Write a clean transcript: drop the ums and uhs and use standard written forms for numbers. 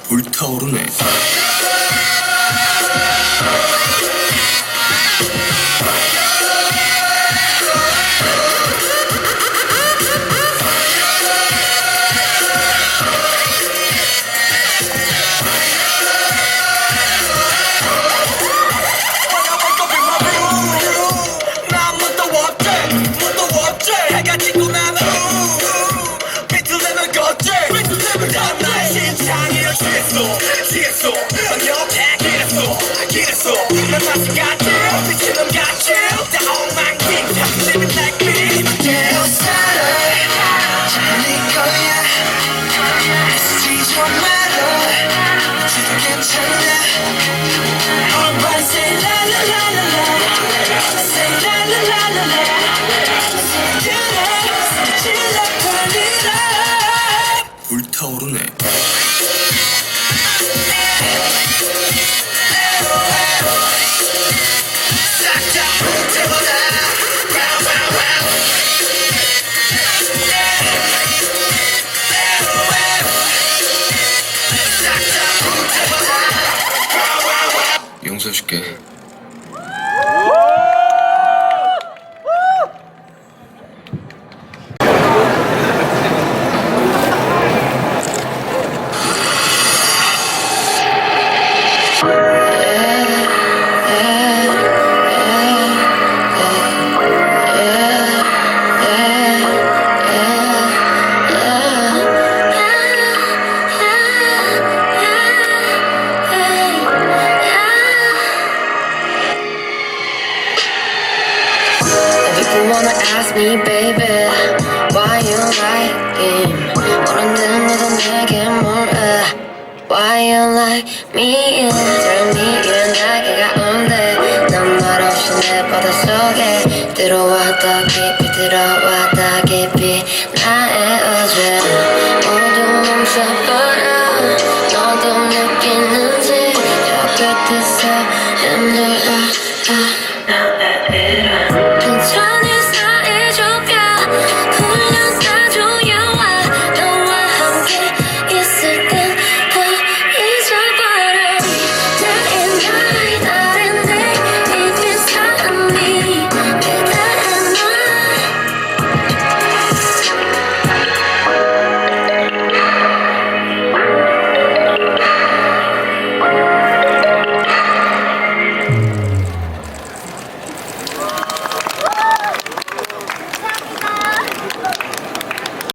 불타오르네. 불타오르네. 용서해줄게. People wanna ask me, baby, why you like him? 모르는 너도 내게 물어. Why you like me? Tell me 이야기가 온대. 난 말없이 내 바다 속에 들어왔다 깊이 들어왔다 깊이